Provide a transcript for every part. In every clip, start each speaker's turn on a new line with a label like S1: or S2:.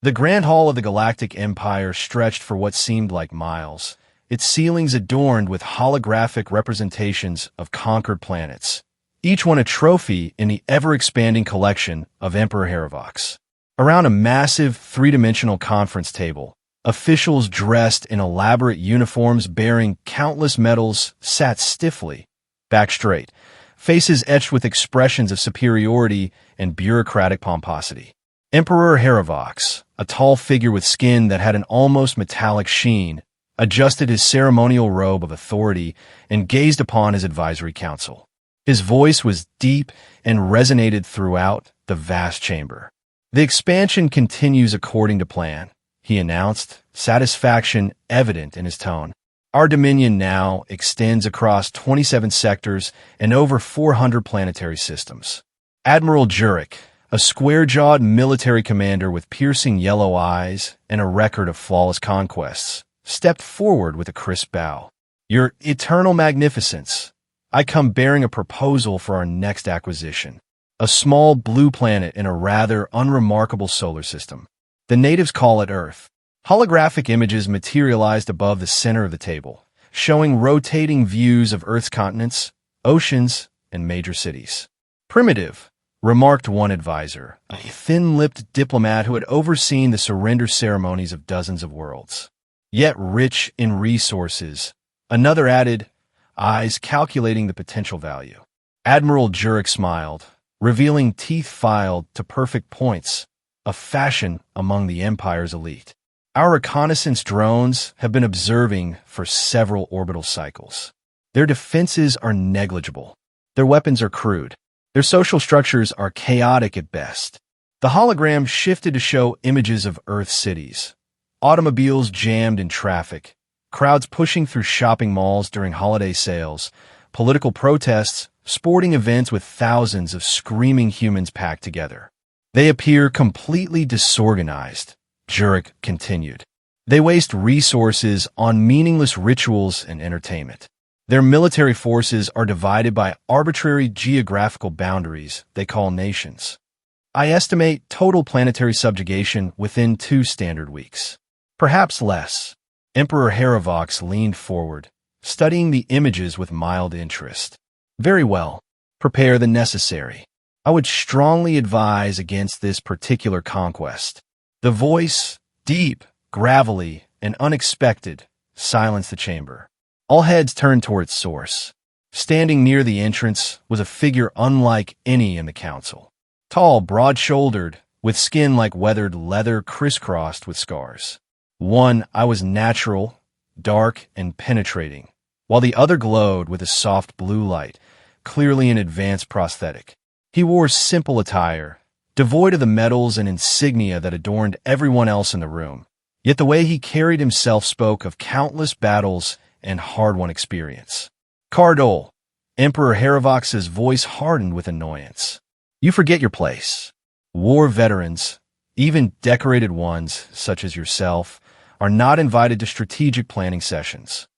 S1: The Grand Hall of the Galactic Empire stretched for what seemed like miles, its ceilings adorned with holographic representations of conquered planets, each one a trophy in the ever-expanding collection of Emperor Haravox. Around a massive, three-dimensional conference table, officials dressed in elaborate uniforms bearing countless medals sat stiffly, back straight, faces etched with expressions of superiority and bureaucratic pomposity. Emperor Haravox, a tall figure with skin that had an almost metallic sheen, adjusted his ceremonial robe of authority and gazed upon his advisory council. His voice was deep and resonated throughout the vast chamber. "The expansion continues according to plan," he announced, satisfaction evident in his tone. "Our dominion now extends across 27 sectors and over 400 planetary systems." Admiral Jurek, a square-jawed military commander with piercing yellow eyes and a record of flawless conquests, stepped forward with a crisp bow. "Your eternal magnificence, I come bearing a proposal for our next acquisition, a small blue planet in a rather unremarkable solar system. The natives call it Earth." Holographic images materialized above the center of the table, showing rotating views of Earth's continents, oceans, and major cities. "Primitive," remarked one advisor, a thin-lipped diplomat who had overseen the surrender ceremonies of dozens of worlds. "Yet rich in resources," another added, eyes calculating the potential value. Admiral Jurek smiled, revealing teeth filed to perfect points, a fashion among the Empire's elite. "Our reconnaissance drones have been observing for several orbital cycles. Their defenses are negligible. Their weapons are crude. Their social structures are chaotic at best." The hologram shifted to show images of Earth cities. Automobiles jammed in traffic, crowds pushing through shopping malls during holiday sales, political protests, sporting events with thousands of screaming humans packed together. "They appear completely disorganized," Jurek continued. "They waste resources on meaningless rituals and entertainment. Their military forces are divided by arbitrary geographical boundaries they call nations. I estimate total planetary subjugation within 2 standard weeks. Perhaps less." Emperor Haravox leaned forward, studying the images with mild interest. "Very well. Prepare the necessary. I would strongly advise against this particular conquest." The voice, deep, gravelly, and unexpected, silenced the chamber. All heads turned toward its source. Standing near the entrance was a figure unlike any in the council. Tall, broad-shouldered, with skin like weathered leather crisscrossed with scars. One eye was natural, dark, and penetrating, while the other glowed with a soft blue light, clearly an advanced prosthetic. He wore simple attire, devoid of the medals and insignia that adorned everyone else in the room. Yet the way he carried himself spoke of countless battles and hard-won experience. "Cardole," Emperor Haravox's voice hardened with annoyance. "You forget your place. War veterans, even decorated ones such as yourself, are not invited to strategic planning sessions."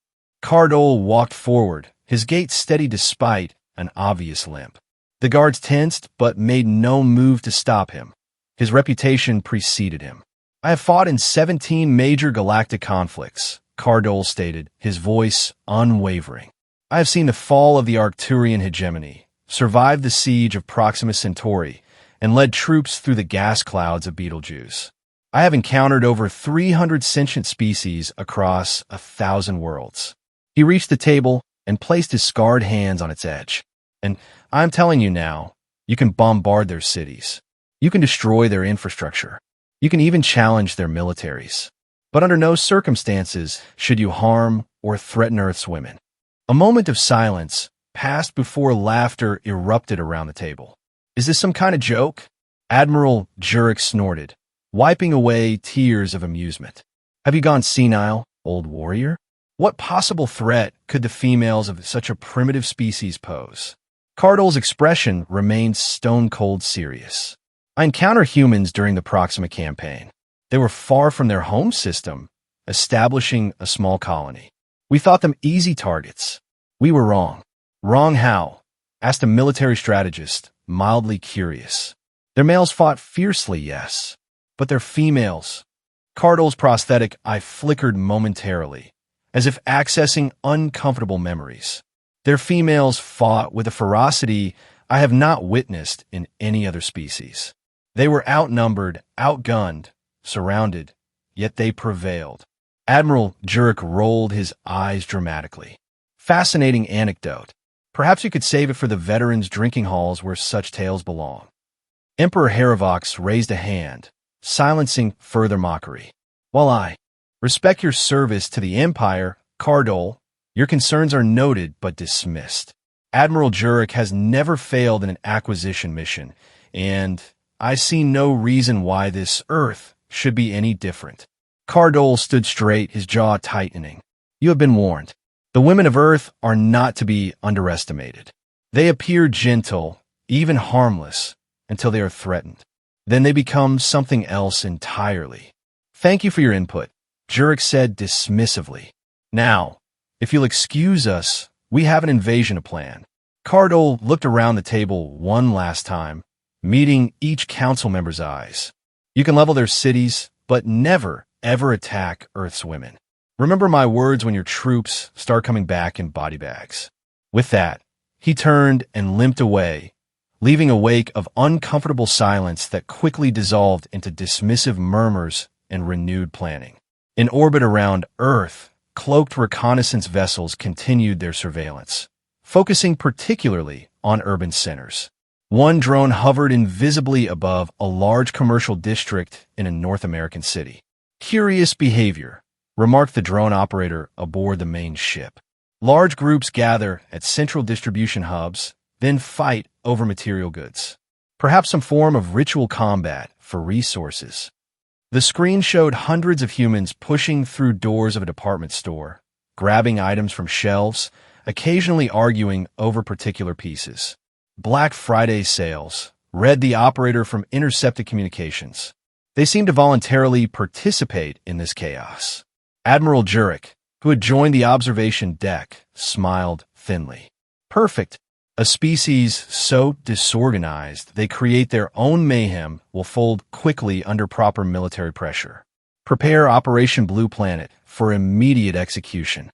S1: Cardole walked forward, his gait steady despite an obvious limp. The guards tensed but made no move to stop him. His reputation preceded him. "I have fought in 17 major galactic conflicts," Cardole stated, his voice unwavering. "I have seen the fall of the Arcturian hegemony, survived the siege of Proxima Centauri, and led troops through the gas clouds of Betelgeuse. I have encountered over 300 sentient species across 1,000 worlds." He reached the table and placed his scarred hands on its edge. "And I'm telling you now, you can bombard their cities. You can destroy their infrastructure. You can even challenge their militaries. But under no circumstances should you harm or threaten Earth's women." A moment of silence passed before laughter erupted around the table. "Is this some kind of joke?" Admiral Jurek snorted, wiping away tears of amusement. "Have you gone senile, old warrior? What possible threat could the females of such a primitive species pose?" Cardole's expression remained stone-cold serious. "I encountered humans during the Proxima campaign. They were far from their home system, establishing a small colony. We thought them easy targets. We were wrong." "Wrong how?" asked a military strategist, mildly curious. "Their males fought fiercely, yes. But they're females. Cardol's prosthetic eye flickered momentarily, as if accessing uncomfortable memories. Their females fought with a ferocity I have not witnessed in any other species. They were outnumbered, outgunned, surrounded, yet they prevailed. Admiral Jurek rolled his eyes dramatically. Fascinating anecdote. Perhaps you could save it for the veterans' drinking halls where such tales belong. Emperor Haravox raised a hand, silencing further mockery. While I respect your service to the Empire, Cardol, your concerns are noted but dismissed. Admiral Jurek has never failed in an acquisition mission, and I see no reason why this Earth should be any different. Cardol stood straight, his jaw tightening. You have been warned. The women of Earth are not to be underestimated. They appear gentle, even harmless, until they are threatened. Then they become something else entirely. Thank you for your input, Jurek said dismissively. Now, if you'll excuse us, we have an invasion plan. Cardol looked around the table one last time, meeting each council member's eyes. You can level their cities, but never, ever attack Earth's women. Remember my words when your troops start coming back in body bags. With that, he turned and limped away, leaving a wake of uncomfortable silence that quickly dissolved into dismissive murmurs and renewed planning. In orbit around Earth, cloaked reconnaissance vessels continued their surveillance, focusing particularly on urban centers. One drone hovered invisibly above a large commercial district in a North American city. Curious behavior, remarked the drone operator aboard the main ship. Large groups gather at central distribution hubs, then fight over material goods. Perhaps some form of ritual combat for resources. The screen showed hundreds of humans pushing through doors of a department store, grabbing items from shelves, occasionally arguing over particular pieces. Black Friday sales, read the operator from Intercepted Communications. They seemed to voluntarily participate in this chaos. Admiral Jurek, who had joined the observation deck, smiled thinly. Perfect. A species so disorganized they create their own mayhem will fold quickly under proper military pressure. Prepare Operation Blue Planet for immediate execution.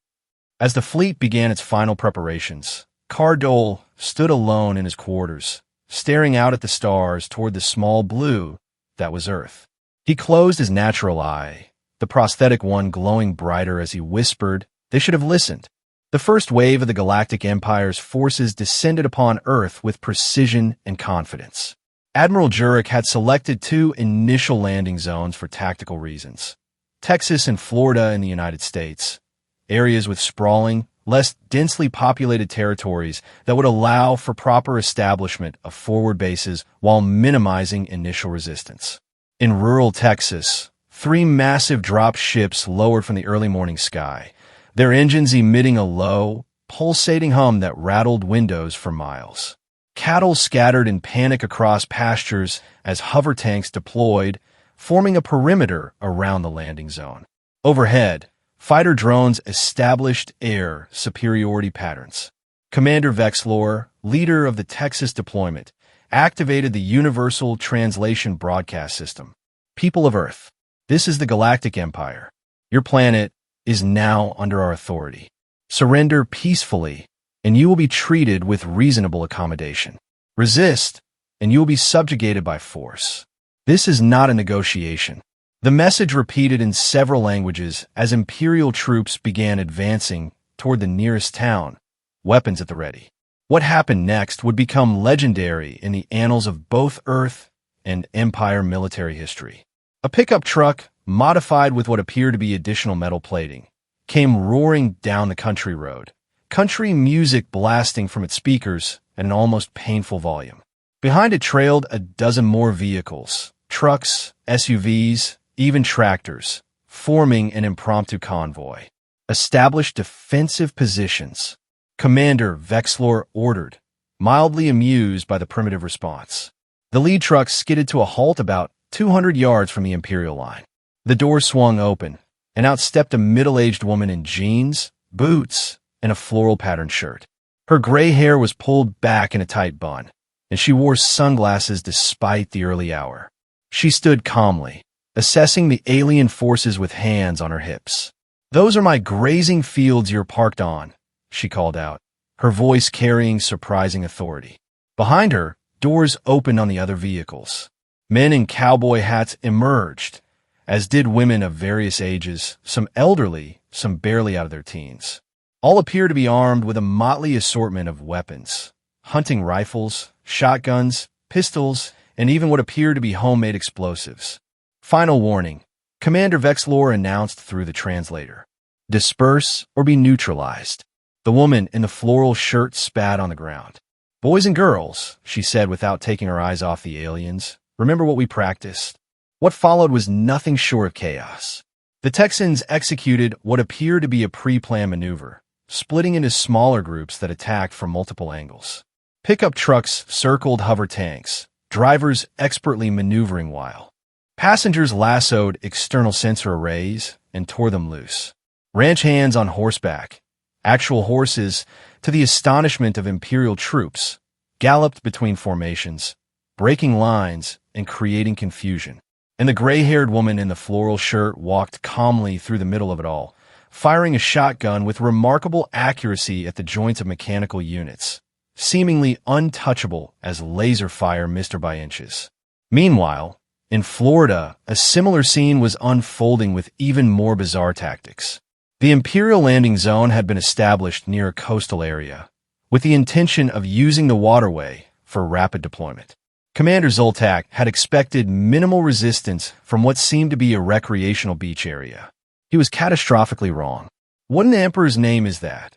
S1: As the fleet began its final preparations, Cardol stood alone in his quarters, staring out at the stars toward the small blue that was Earth. He closed his natural eye, the prosthetic one glowing brighter as he whispered, "They should have listened." The first wave of the Galactic Empire's forces descended upon Earth with precision and confidence. Admiral Jurek had selected two initial landing zones for tactical reasons: Texas and Florida in the United States, areas with sprawling, less densely populated territories that would allow for proper establishment of forward bases while minimizing initial resistance. In rural Texas, three massive drop ships lowered from the early morning sky, their engines emitting a low, pulsating hum that rattled windows for miles. Cattle scattered in panic across pastures as hover tanks deployed, forming a perimeter around the landing zone. Overhead, fighter drones established air superiority patterns. Commander Vexlor, leader of the Texas deployment, activated the Universal Translation Broadcast System. People of Earth, this is the Galactic Empire. Your planet is now under our authority. Surrender peacefully, and you will be treated with reasonable accommodation. Resist, and you will be subjugated by force. This is not a negotiation. The message repeated in several languages as Imperial troops began advancing toward the nearest town, weapons at the ready. What happened next would become legendary in the annals of both Earth and Empire military history. A pickup truck, modified with what appeared to be additional metal plating, came roaring down the country road, country music blasting from its speakers at an almost painful volume. Behind it trailed a dozen more vehicles, trucks, SUVs, even tractors, forming an impromptu convoy. Establish defensive positions, Commander Vexlor ordered, mildly amused by the primitive response. The lead truck skidded to a halt about 200 yards from the Imperial line. The door swung open, and out stepped a middle-aged woman in jeans, boots, and a floral-patterned shirt. Her gray hair was pulled back in a tight bun, and she wore sunglasses despite the early hour. She stood calmly, assessing the alien forces with hands on her hips. "Those are my grazing fields you're parked on," she called out, her voice carrying surprising authority. Behind her, doors opened on the other vehicles. Men in cowboy hats emerged, as did women of various ages, some elderly, some barely out of their teens. All appear to be armed with a motley assortment of weapons: hunting rifles, shotguns, pistols, and even what appear to be homemade explosives. "Final warning," Commander Vexlor announced through the translator. "Disperse or be neutralized." The woman in the floral shirt spat on the ground. "Boys and girls," she said without taking her eyes off the aliens, "remember what we practiced?" What followed was nothing short of chaos. The Texans executed what appeared to be a pre-planned maneuver, splitting into smaller groups that attacked from multiple angles. Pickup trucks circled hover tanks, drivers expertly maneuvering while passengers lassoed external sensor arrays and tore them loose. Ranch hands on horseback, actual horses, to the astonishment of Imperial troops, galloped between formations, breaking lines and creating confusion. And the gray-haired woman in the floral shirt walked calmly through the middle of it all, firing a shotgun with remarkable accuracy at the joints of mechanical units, seemingly untouchable as laser fire missed her by inches. Meanwhile, in Florida, a similar scene was unfolding with even more bizarre tactics. The Imperial landing zone had been established near a coastal area, with the intention of using the waterway for rapid deployment. Commander Zoltak had expected minimal resistance from what seemed to be a recreational beach area. He was catastrophically wrong. "What in the Emperor's name is that?"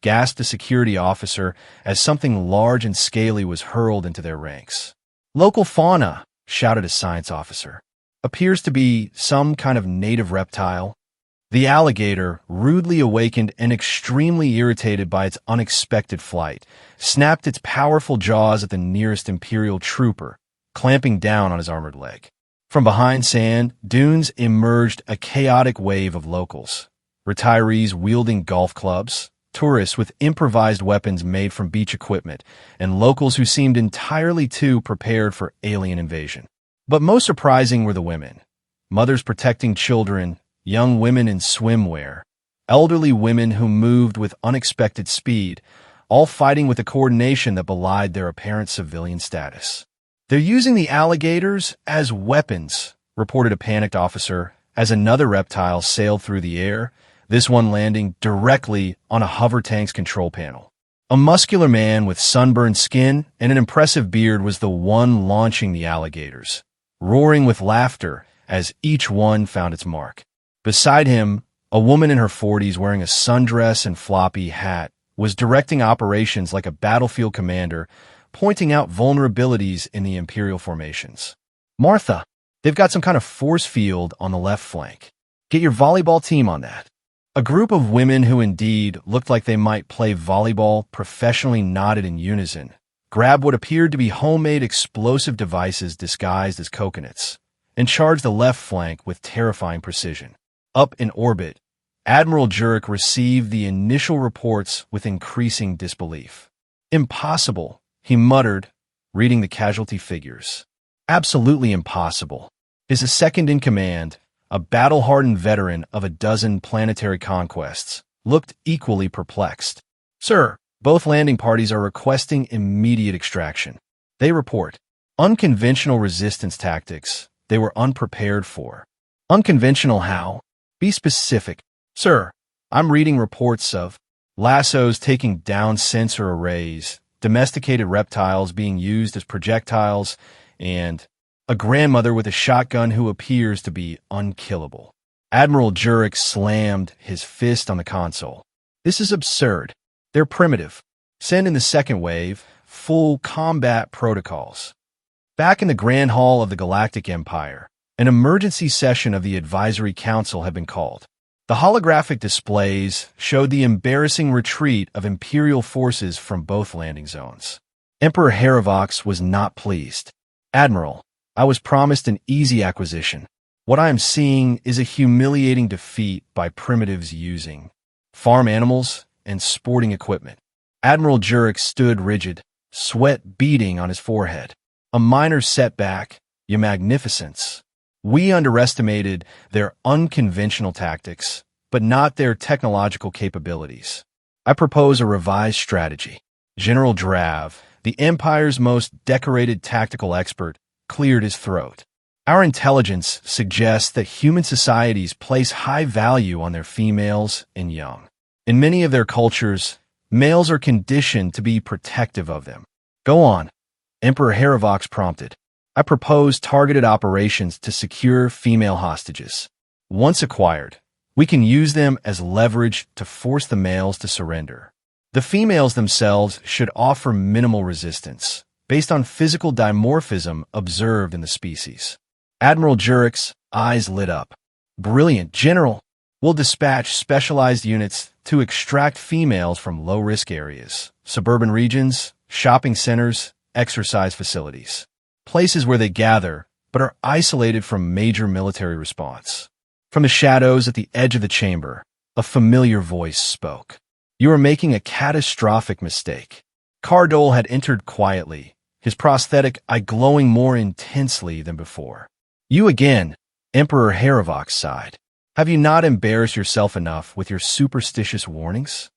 S1: gasped a security officer as something large and scaly was hurled into their ranks. "Local fauna," shouted a science officer. "Appears to be some kind of native reptile." The alligator, rudely awakened and extremely irritated by its unexpected flight, snapped its powerful jaws at the nearest Imperial trooper, clamping down on his armored leg. From behind sand dunes emerged a chaotic wave of locals, retirees wielding golf clubs, tourists with improvised weapons made from beach equipment, and locals who seemed entirely too prepared for alien invasion. But most surprising were the women, mothers protecting children, young women in swimwear, elderly women who moved with unexpected speed, all fighting with a coordination that belied their apparent civilian status. "They're using the alligators as weapons," reported a panicked officer as another reptile sailed through the air, this one landing directly on a hover tank's control panel. A muscular man with sunburned skin and an impressive beard was the one launching the alligators, roaring with laughter as each one found its mark. Beside him, a woman in her 40s wearing a sundress and floppy hat was directing operations like a battlefield commander, pointing out vulnerabilities in the Imperial formations. "Martha, they've got some kind of force field on the left flank. Get your volleyball team on that." A group of women who indeed looked like they might play volleyball professionally nodded in unison, grabbed what appeared to be homemade explosive devices disguised as coconuts, and charged the left flank with terrifying precision. Up in orbit, Admiral Jurek received the initial reports with increasing disbelief. "Impossible," he muttered, reading the casualty figures. "Absolutely impossible." His second-in-command, a battle-hardened veteran of a dozen planetary conquests, looked equally perplexed. "Sir, both landing parties are requesting immediate extraction. They report unconventional resistance tactics they were unprepared for." "Unconventional how? Be specific." "Sir, I'm reading reports of lassos taking down sensor arrays, domesticated reptiles being used as projectiles, and a grandmother with a shotgun who appears to be unkillable." Admiral Jurek slammed his fist on the console. "This is absurd. They're primitive. Send in the second wave, full combat protocols." Back in the Grand Hall of the Galactic Empire, an emergency session of the Advisory Council had been called. The holographic displays showed the embarrassing retreat of Imperial forces from both landing zones. Emperor Haravox was not pleased. "Admiral, I was promised an easy acquisition. What I am seeing is a humiliating defeat by primitives using farm animals and sporting equipment." Admiral Jurek stood rigid, sweat beading on his forehead. "A minor setback, Your Magnificence." We underestimated their unconventional tactics, but not their technological capabilities. I propose a revised strategy. General Drav, the Empire's most decorated tactical expert, cleared his throat. Our intelligence suggests that human societies place high value on their females and young. In many of their cultures, males are conditioned to be protective of them. Go on, Emperor Haravox prompted. I propose targeted operations to secure female hostages. Once acquired, we can use them as leverage to force the males to surrender. The females themselves should offer minimal resistance, based on physical dimorphism observed in the species. Admiral Jurek's eyes lit up. Brilliant, General. We'll dispatch specialized units to extract females from low-risk areas, suburban regions, shopping centers, exercise facilities, places where they gather but are isolated from major military response. From the shadows at the edge of the chamber, a familiar voice spoke. You are making a catastrophic mistake. Cardole had entered quietly, his prosthetic eye glowing more intensely than before. You again, Emperor Haravox sighed. Have you not embarrassed yourself enough with your superstitious warnings?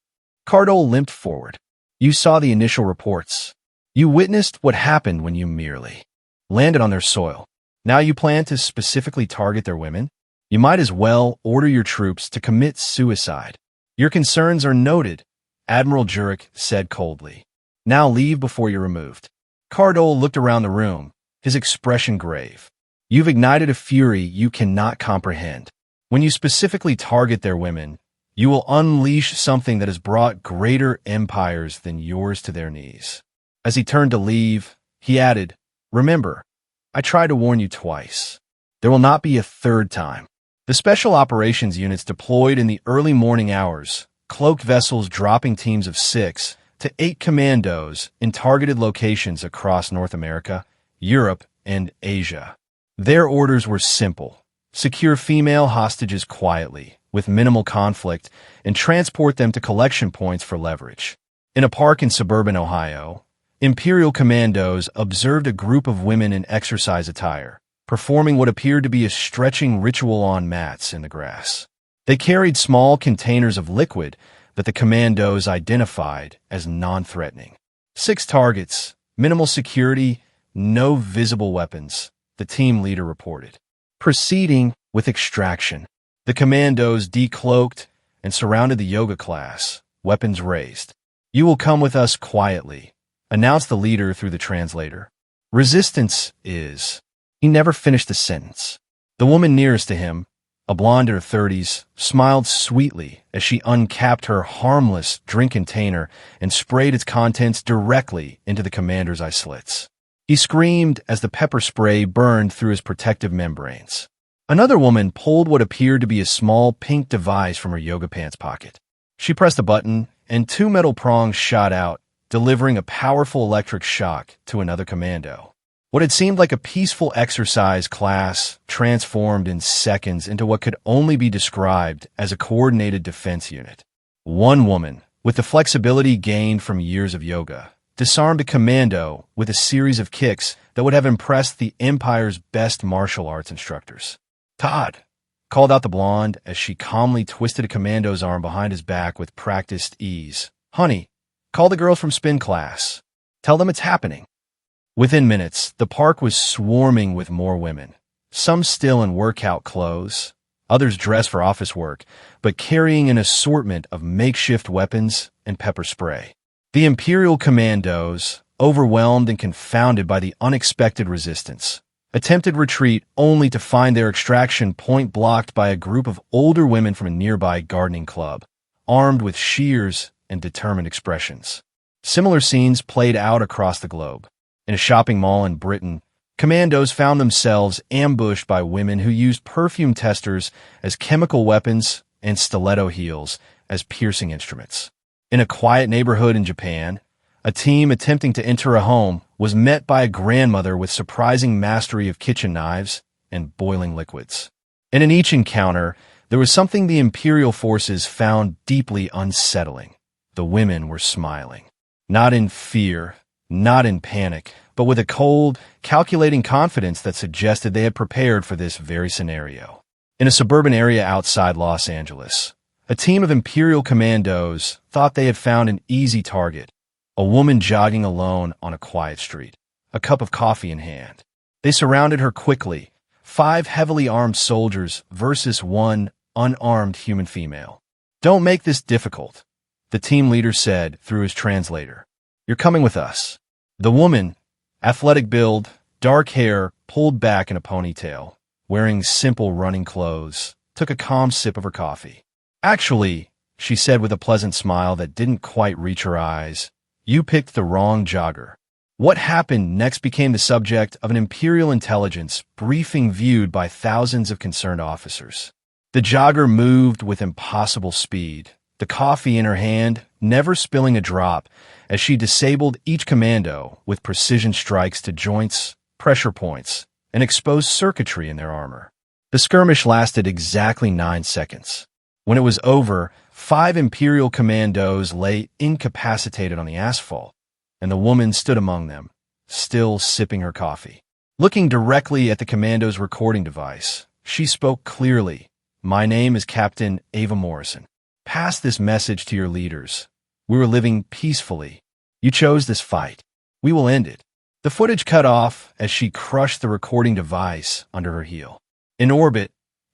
S1: Cardole limped forward. You saw the initial reports. You witnessed what happened when you merely landed on their soil. Now you plan to specifically target their women? You might as well order your troops to commit suicide. Your concerns are noted, Admiral Jurek said coldly. Now leave before you're removed. Cardole looked around the room, his expression grave. You've ignited a fury you cannot comprehend. When you specifically target their women, you will unleash something that has brought greater empires than yours to their knees. As he turned to leave, he added, Remember, I tried to warn you twice. There will not be a third time. The special operations units deployed in the early morning hours, cloaked vessels dropping teams of 6 to 8 commandos in targeted locations across North America, Europe, and Asia. Their orders were simple. Secure female hostages quietly, with minimal conflict, and transport them to collection points for leverage. In a park in suburban Ohio, Imperial commandos observed a group of women in exercise attire, performing what appeared to be a stretching ritual on mats in the grass. They carried small containers of liquid that the commandos identified as non-threatening. 6 targets, minimal security, no visible weapons, the team leader reported. Proceeding with extraction, the commandos decloaked and surrounded the yoga class, weapons raised. You will come with us quietly, announced the leader through the translator. Resistance is... He never finished the sentence. The woman nearest to him, a blonde in her 30s, smiled sweetly as she uncapped her harmless drink container and sprayed its contents directly into the commander's eye slits. He screamed as the pepper spray burned through his protective membranes. Another woman pulled what appeared to be a small pink device from her yoga pants pocket. She pressed a button, and 2 metal prongs shot out, delivering a powerful electric shock to another commando. What had seemed like a peaceful exercise class transformed in seconds into what could only be described as a coordinated defense unit. One woman, with the flexibility gained from years of yoga, disarmed a commando with a series of kicks that would have impressed the Empire's best martial arts instructors. Todd, called out the blonde as she calmly twisted a commando's arm behind his back with practiced ease. Honey, call the girls from spin class. Tell them it's happening. Within minutes, the park was swarming with more women, some still in workout clothes, others dressed for office work, but carrying an assortment of makeshift weapons and pepper spray. The Imperial commandos, overwhelmed and confounded by the unexpected resistance, attempted retreat only to find their extraction point blocked by a group of older women from a nearby gardening club, armed with shears and determined expressions. Similar scenes played out across the globe. In a shopping mall in Britain, commandos found themselves ambushed by women who used perfume testers as chemical weapons and stiletto heels as piercing instruments. In a quiet neighborhood in Japan, a team attempting to enter a home was met by a grandmother with surprising mastery of kitchen knives and boiling liquids. And in each encounter, there was something the Imperial forces found deeply unsettling. The women were smiling. Not in fear, not in panic, but with a cold, calculating confidence that suggested they had prepared for this very scenario. In a suburban area outside Los Angeles, a team of Imperial commandos thought they had found an easy target, a woman jogging alone on a quiet street, a cup of coffee in hand. They surrounded her quickly, 5 heavily armed soldiers versus 1 unarmed human female. "Don't make this difficult," the team leader said through his translator. "You're coming with us." The woman, athletic build, dark hair pulled back in a ponytail, wearing simple running clothes, took a calm sip of her coffee. "Actually," she said with a pleasant smile that didn't quite reach her eyes, "you picked the wrong jogger." What happened next became the subject of an Imperial intelligence briefing viewed by thousands of concerned officers. The jogger moved with impossible speed, the coffee in her hand, never spilling a drop, as she disabled each commando with precision strikes to joints, pressure points, and exposed circuitry in their armor. The skirmish lasted exactly 9 seconds. When it was over, 5 Imperial commandos lay incapacitated on the asphalt, and the woman stood among them, still sipping her coffee. Looking directly at the commando's recording device, she spoke clearly. "My name is Captain Ava Morrison. Pass this message to your leaders. We were living peacefully. You chose this fight. We will end it." The footage cut off as she crushed the recording device under her heel. In orbit,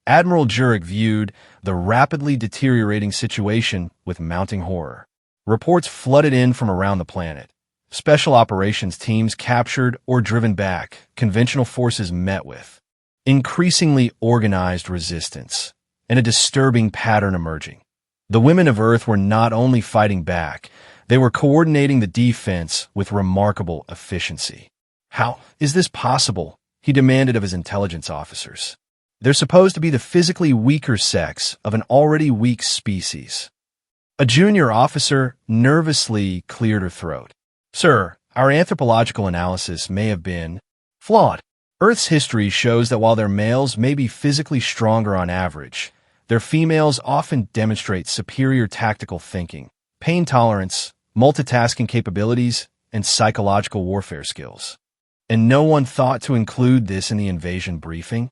S1: Admiral Jurek viewed the rapidly deteriorating situation with mounting horror. Reports flooded in from around the planet. Special operations teams captured or driven back, conventional forces met with increasingly organized resistance, and a disturbing pattern emerging. The women of Earth were not only fighting back, they were coordinating the defense with remarkable efficiency. "How is this possible?" he demanded of his intelligence officers. "They're supposed to be the physically weaker sex of an already weak species." A junior officer nervously cleared her throat. "Sir, our anthropological analysis may have been flawed. Earth's history shows that while their males may be physically stronger on average, their females often demonstrate superior tactical thinking, pain tolerance, multitasking capabilities, and psychological warfare skills. And no one thought to include this in the invasion briefing?"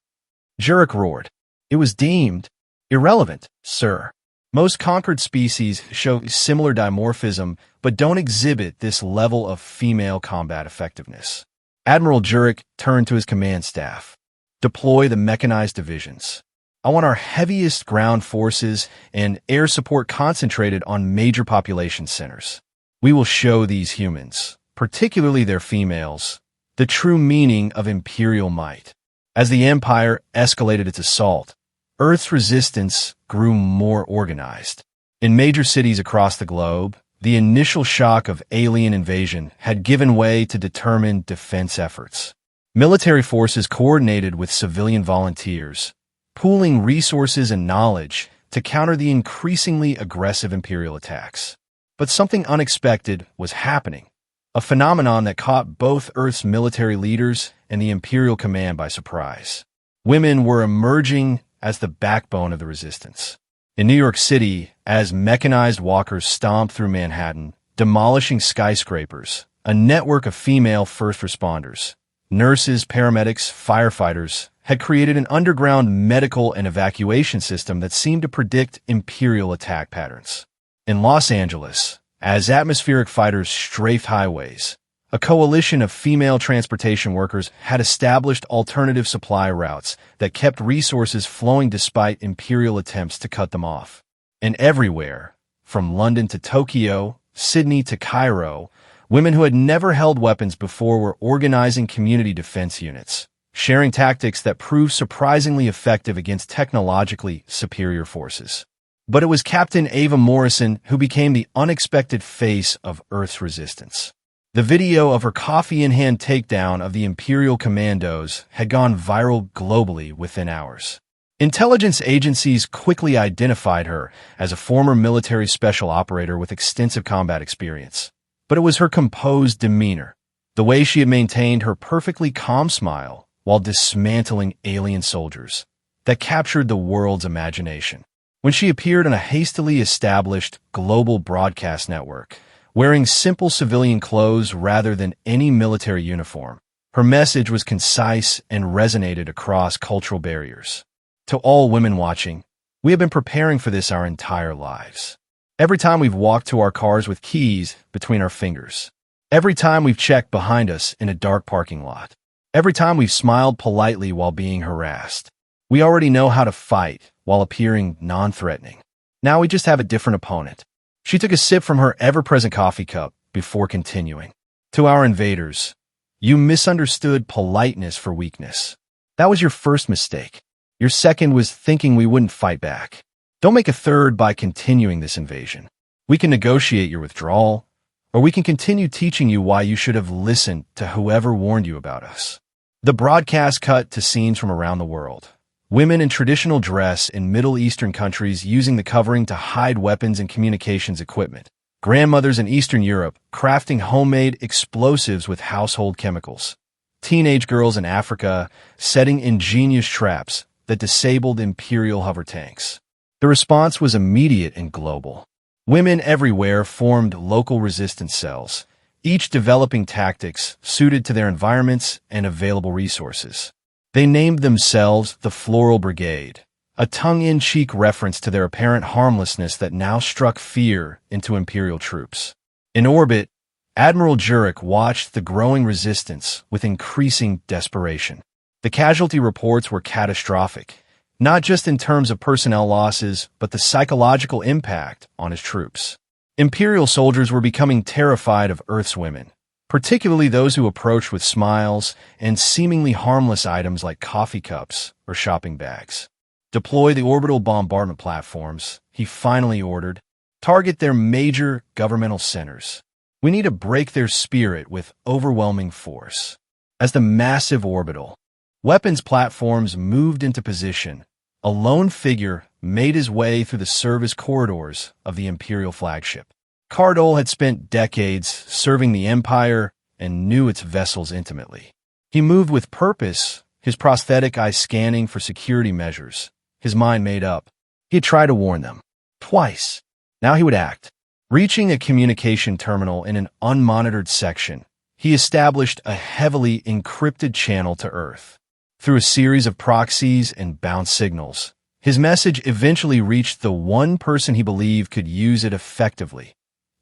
S1: Jurek roared. "It was deemed irrelevant, sir. Most conquered species show similar dimorphism, but don't exhibit this level of female combat effectiveness." Admiral Jurek turned to his command staff. "Deploy the mechanized divisions. I want our heaviest ground forces and air support concentrated on major population centers. We will show these humans, particularly their females, the true meaning of imperial might." As the Empire escalated its assault, Earth's resistance grew more organized. In major cities across the globe, the initial shock of alien invasion had given way to determined defense efforts. Military forces coordinated with civilian volunteers, pooling resources and knowledge to counter the increasingly aggressive Imperial attacks. But something unexpected was happening, a phenomenon that caught both Earth's military leaders and the Imperial command by surprise. Women were emerging as the backbone of the resistance. In New York City, as mechanized walkers stomped through Manhattan, demolishing skyscrapers, a network of female first responders, nurses, paramedics, firefighters, had created an underground medical and evacuation system that seemed to predict Imperial attack patterns. In Los Angeles, as atmospheric fighters strafed highways, a coalition of female transportation workers had established alternative supply routes that kept resources flowing despite Imperial attempts to cut them off. And everywhere, from London to Tokyo, Sydney to Cairo, women who had never held weapons before were organizing community defense units, sharing tactics that proved surprisingly effective against technologically superior forces. But it was Captain Ava Morrison who became the unexpected face of Earth's resistance. The video of her coffee-in-hand takedown of the Imperial commandos had gone viral globally within hours. Intelligence agencies quickly identified her as a former military special operator with extensive combat experience. But it was her composed demeanor, the way she had maintained her perfectly calm smile while dismantling alien soldiers, that captured the world's imagination. When she appeared on a hastily established global broadcast network, wearing simple civilian clothes rather than any military uniform. Her message was concise and resonated across cultural barriers. To all women watching, we have been preparing for this our entire lives. Every time we've walked to our cars with keys between our fingers. Every time we've checked behind us in a dark parking lot. Every time we've smiled politely while being harassed. We already know how to fight while appearing non-threatening. Now we just have a different opponent. She took a sip from her ever-present coffee cup before continuing. To our invaders, you misunderstood politeness for weakness. That was your first mistake. Your second was thinking we wouldn't fight back. Don't make a third by continuing this invasion. We can negotiate your withdrawal, or we can continue teaching you why you should have listened to whoever warned you about us. The broadcast cut to scenes from around the world. Women in traditional dress in Middle Eastern countries using the covering to hide weapons and communications equipment. Grandmothers in Eastern Europe crafting homemade explosives with household chemicals. Teenage girls in Africa setting ingenious traps that disabled Imperial hover tanks. The response was immediate and global. Women everywhere formed local resistance cells, each developing tactics suited to their environments and available resources. They named themselves the Floral Brigade, a tongue-in-cheek reference to their apparent harmlessness that now struck fear into Imperial troops. In orbit, Admiral Jurek watched the growing resistance with increasing desperation. The casualty reports were catastrophic, not just in terms of personnel losses, but the psychological impact on his troops. Imperial soldiers were becoming terrified of Earth's women, particularly those who approached with smiles and seemingly harmless items like coffee cups or shopping bags. Deploy the orbital bombardment platforms, he finally ordered. Target their major governmental centers. We need to break their spirit with overwhelming force. As the massive orbital weapons platforms moved into position, a lone figure made his way through the service corridors of the Imperial flagship. Cardole had spent decades serving the Empire and knew its vessels intimately. He moved with purpose, his prosthetic eye scanning for security measures, his mind made up. He had tried to warn them. Twice. Now he would act. Reaching a communication terminal in an unmonitored section, he established a heavily encrypted channel to Earth. Through a series of proxies and bound signals, his message eventually reached the one person he believed could use it effectively.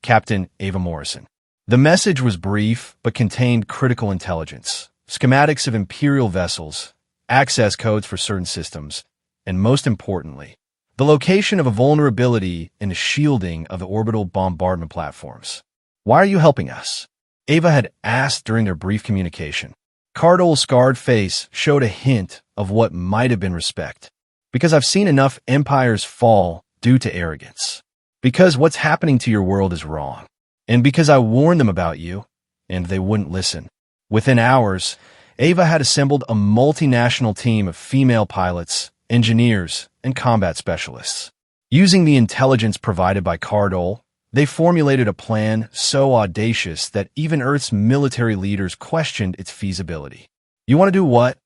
S1: Captain Ava Morrison. The message was brief but contained critical intelligence, schematics of Imperial vessels, access codes for certain systems, and most importantly, the location of a vulnerability in the shielding of the orbital bombardment platforms. Why are you helping us? Ava had asked during their brief communication. Cardole's scarred face showed a hint of what might have been respect. Because I've seen enough empires fall due to arrogance. Because what's happening to your world is wrong. And because I warned them about you, and they wouldn't listen. Within hours, Ava had assembled a multinational team of female pilots, engineers, and combat specialists. Using the intelligence provided by Cardole, they formulated a plan so audacious that even Earth's military leaders questioned its feasibility. You want to do what?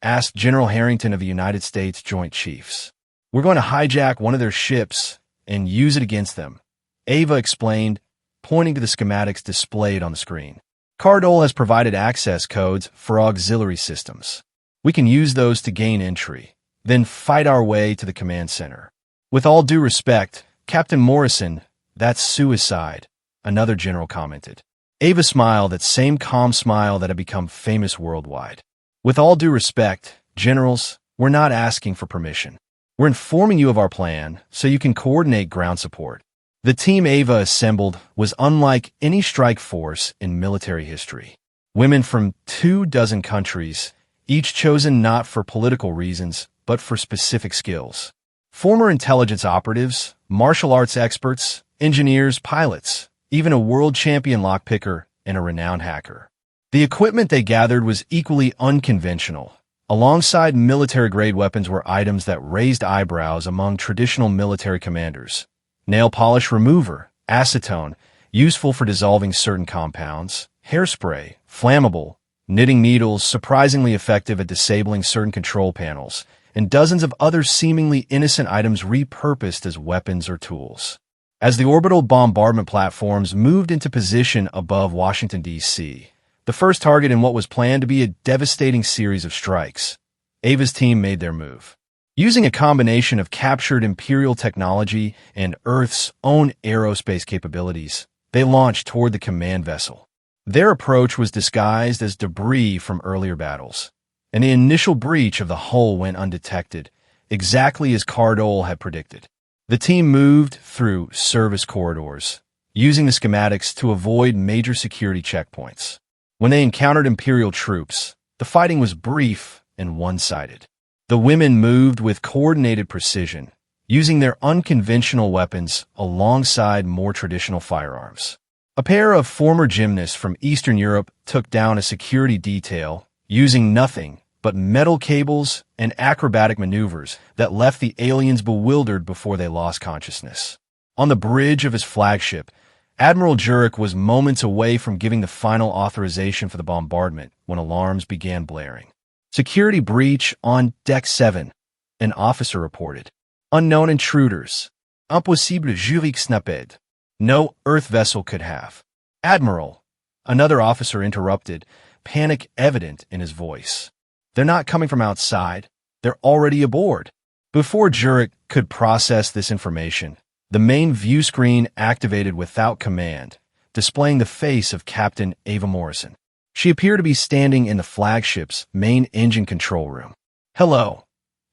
S1: Asked General Harrington of the United States Joint Chiefs. We're going to hijack one of their ships and use it against them, Ava explained, pointing to the schematics displayed on the screen. Cardole has provided access codes for auxiliary systems. We can use those to gain entry, then fight our way to the command center. With all due respect, Captain Morrison, that's suicide, another general commented. Ava smiled, that same calm smile that had become famous worldwide. With all due respect, generals, we're not asking for permission. We're informing you of our plan so you can coordinate ground support. The team Ava assembled was unlike any strike force in military history. Women from 24 countries, each chosen not for political reasons, but for specific skills. Former intelligence operatives, martial arts experts, engineers, pilots, even a world champion lockpicker and a renowned hacker. The equipment they gathered was equally unconventional. Alongside military-grade weapons were items that raised eyebrows among traditional military commanders. Nail polish remover, acetone, useful for dissolving certain compounds, hairspray, flammable, knitting needles, surprisingly effective at disabling certain control panels, and dozens of other seemingly innocent items repurposed as weapons or tools. As the orbital bombardment platforms moved into position above Washington, D.C., the first target in what was planned to be a devastating series of strikes, Ava's team made their move. Using a combination of captured Imperial technology and Earth's own aerospace capabilities, they launched toward the command vessel. Their approach was disguised as debris from earlier battles, and the initial breach of the hull went undetected, exactly as Cardole had predicted. The team moved through service corridors, using the schematics to avoid major security checkpoints. When they encountered Imperial troops, the fighting was brief and one-sided. The women moved with coordinated precision, using their unconventional weapons alongside more traditional firearms. A pair of former gymnasts from Eastern Europe took down a security detail using nothing but metal cables and acrobatic maneuvers that left the aliens bewildered before they lost consciousness. On the bridge of his flagship, Admiral Jurek was moments away from giving the final authorization for the bombardment when alarms began blaring. Security breach on Deck 7, an officer reported. Unknown intruders. Impossible juridique snapped. No Earth vessel could have. Admiral, another officer interrupted, panic evident in his voice. They're not coming from outside. They're already aboard. Before Jurek could process this information, the main view screen activated without command, displaying the face of Captain Ava Morrison. She appeared to be standing in the flagship's main engine control room. "Hello,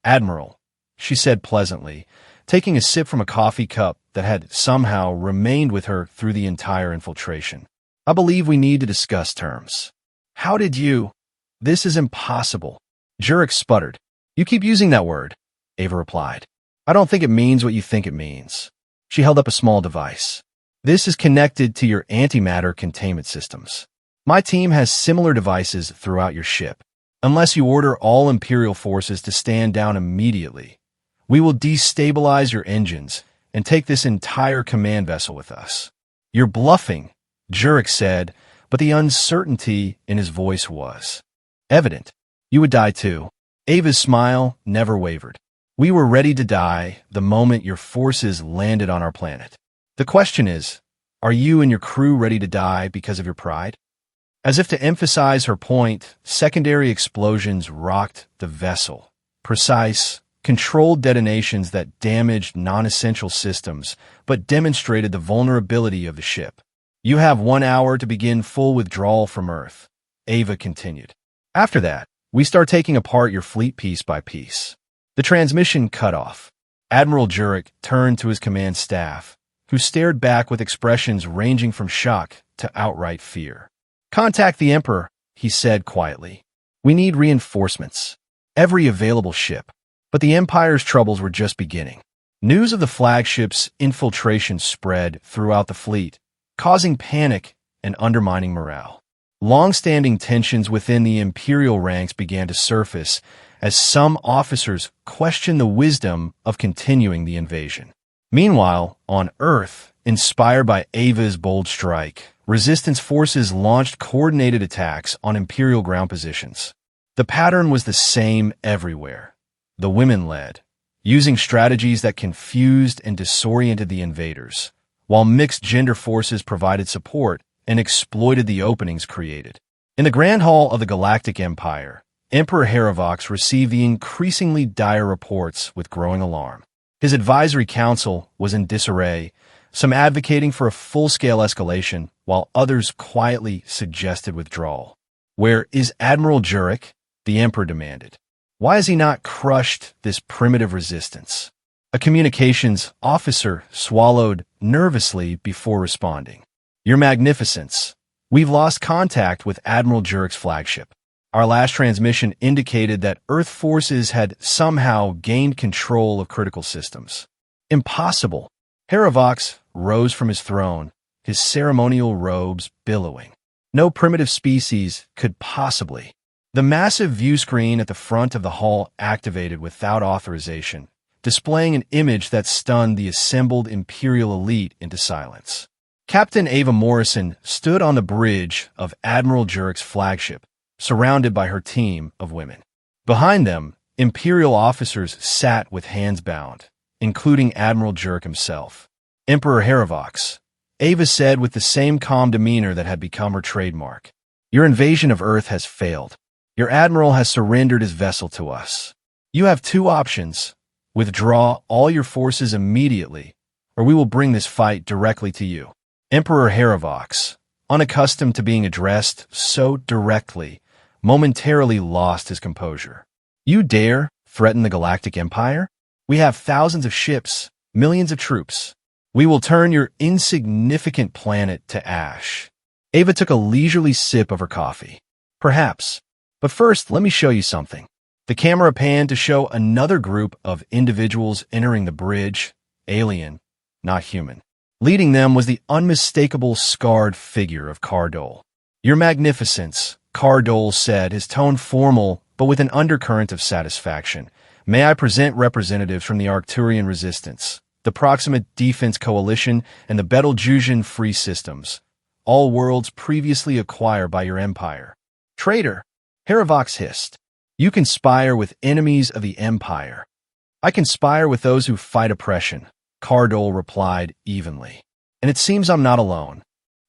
S1: Admiral," she said pleasantly, taking a sip from a coffee cup that had somehow remained with her through the entire infiltration. "I believe we need to discuss terms." "How did you—" "This is impossible," Jurek sputtered. "You keep using that word," Ava replied. "I don't think it means what you think it means." She held up a small device. "This is connected to your antimatter containment systems. My team has similar devices throughout your ship. Unless you order all Imperial forces to stand down immediately, we will destabilize your engines and take this entire command vessel with us." "You're bluffing," Jurek said, but the uncertainty in his voice was evident. "You would die too." Ava's smile never wavered. "We were ready to die the moment your forces landed on our planet. The question is, are you and your crew ready to die because of your pride?" As if to emphasize her point, secondary explosions rocked the vessel. Precise, controlled detonations that damaged non-essential systems, but demonstrated the vulnerability of the ship. "You have 1 hour to begin full withdrawal from Earth," Ava continued. "After that, we start taking apart your fleet piece by piece." The transmission cut off. Admiral Jurek turned to his command staff, who stared back with expressions ranging from shock to outright fear. "Contact the Emperor," he said quietly. "We need reinforcements. Every available ship." But the Empire's troubles were just beginning. News of the flagship's infiltration spread throughout the fleet, causing panic and undermining morale. Long-standing tensions within the Imperial ranks began to surface as some officers questioned the wisdom of continuing the invasion. Meanwhile, on Earth, inspired by Ava's bold strike, Resistance forces launched coordinated attacks on Imperial ground positions. The pattern was the same everywhere. The women led, using strategies that confused and disoriented the invaders, while mixed-gender forces provided support and exploited the openings created. In the Grand Hall of the Galactic Empire, Emperor Haravox received the increasingly dire reports with growing alarm. His advisory council was in disarray, some advocating for a full-scale escalation, while others quietly suggested withdrawal. "Where is Admiral Jurek?" the Emperor demanded. "Why has he not crushed this primitive resistance?" A communications officer swallowed nervously before responding. "Your Magnificence, we've lost contact with Admiral Jurek's flagship. Our last transmission indicated that Earth forces had somehow gained control of critical systems." "Impossible." Haravox rose from his throne, his ceremonial robes billowing. "No primitive species could possibly." The massive view screen at the front of the hall activated without authorization, displaying an image that stunned the assembled Imperial elite into silence. Captain Ava Morrison stood on the bridge of Admiral Jurek's flagship, surrounded by her team of women. Behind them, Imperial officers sat with hands bound, including Admiral Jurek himself. Emperor Haravox, Ava said with the same calm demeanor that had become her trademark. Your invasion of Earth has failed. Your admiral has surrendered his vessel to us. You have two options. Withdraw all your forces immediately, or we will bring this fight directly to you. Emperor Haravox, unaccustomed to being addressed so directly, momentarily lost his composure. You dare threaten the Galactic Empire? We have thousands of ships, millions of troops. We will turn your insignificant planet to ash. Ava took a leisurely sip of her coffee. Perhaps. But first, let me show you something. The camera panned to show another group of individuals entering the bridge, alien, not human. Leading them was the unmistakable scarred figure of Cardole. Your Magnificence, Cardole said, his tone formal but with an undercurrent of satisfaction. May I present representatives from the Arcturian Resistance, the Proximate Defense Coalition, and the Betelgeuse Free Systems, all worlds previously acquired by your empire. Traitor, Haravox hissed. You conspire with enemies of the Empire. I conspire with those who fight oppression, Cardole replied evenly. And it seems I'm not alone.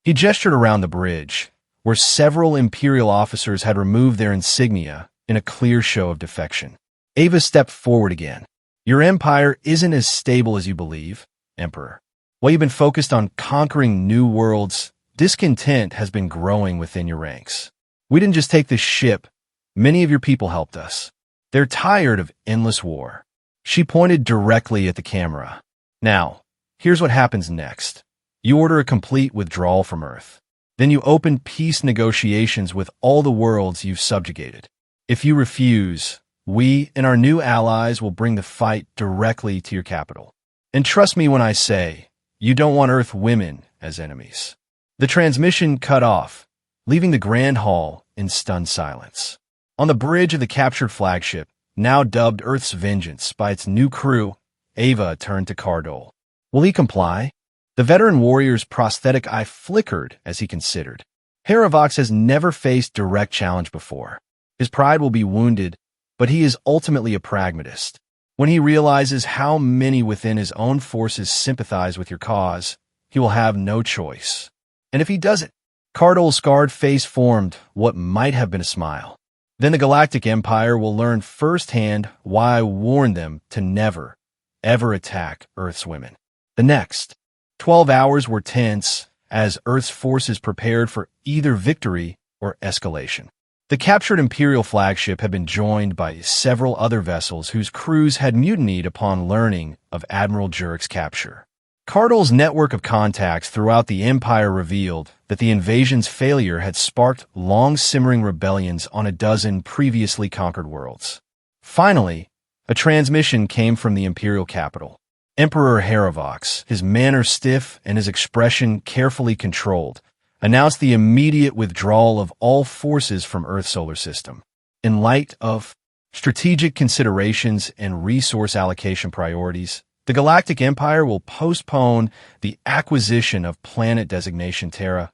S1: He gestured around the bridge, where several Imperial officers had removed their insignia in a clear show of defection. Ava stepped forward again. Your empire isn't as stable as you believe, Emperor. While you've been focused on conquering new worlds, discontent has been growing within your ranks. We didn't just take this ship. Many of your people helped us. They're tired of endless war. She pointed directly at the camera. Now, here's what happens next. You order a complete withdrawal from Earth. Then you open peace negotiations with all the worlds you've subjugated. If you refuse, we and our new allies will bring the fight directly to your capital. And trust me when I say, you don't want Earth women as enemies. The transmission cut off, leaving the Grand Hall in stunned silence. On the bridge of the captured flagship, now dubbed Earth's Vengeance by its new crew, Ava turned to Cardole. Will he comply? The veteran warrior's prosthetic eye flickered as he considered. Haravox has never faced direct challenge before. His pride will be wounded, but he is ultimately a pragmatist. When he realizes how many within his own forces sympathize with your cause, he will have no choice. And if he does it, Cardole's scarred face formed what might have been a smile. Then the Galactic Empire will learn firsthand why I warned them to never, ever attack Earth's women. The next 12 hours were tense as Earth's forces prepared for either victory or escalation. The captured Imperial flagship had been joined by several other vessels whose crews had mutinied upon learning of Admiral Jurek's capture. Cardole's network of contacts throughout the Empire revealed that the invasion's failure had sparked long-simmering rebellions on a dozen previously conquered worlds. Finally, a transmission came from the Imperial capital. Emperor Haravox, his manner stiff and his expression carefully controlled, announced the immediate withdrawal of all forces from Earth's solar system. In light of strategic considerations and resource allocation priorities, the Galactic Empire will postpone the acquisition of planet designation Terra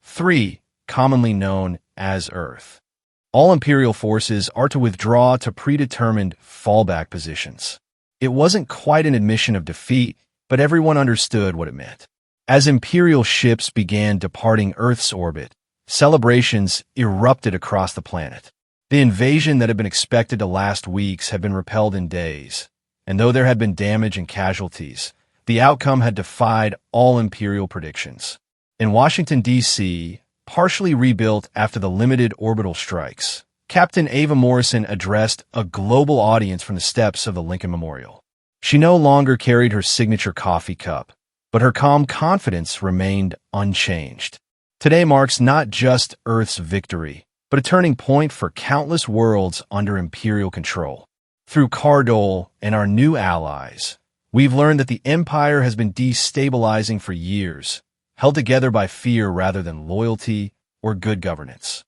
S1: 3, commonly known as Earth. All Imperial forces are to withdraw to predetermined fallback positions. It wasn't quite an admission of defeat, but everyone understood what it meant. As Imperial ships began departing Earth's orbit, celebrations erupted across the planet. The invasion that had been expected to last weeks had been repelled in days. And though there had been damage and casualties, the outcome had defied all Imperial predictions. In Washington, D.C., partially rebuilt after the limited orbital strikes, Captain Ava Morrison addressed a global audience from the steps of the Lincoln Memorial. She no longer carried her signature coffee cup, but her calm confidence remained unchanged. Today marks not just Earth's victory, but a turning point for countless worlds under Imperial control. Through Cardole and our new allies, we've learned that the Empire has been destabilizing for years, held together by fear rather than loyalty or good governance.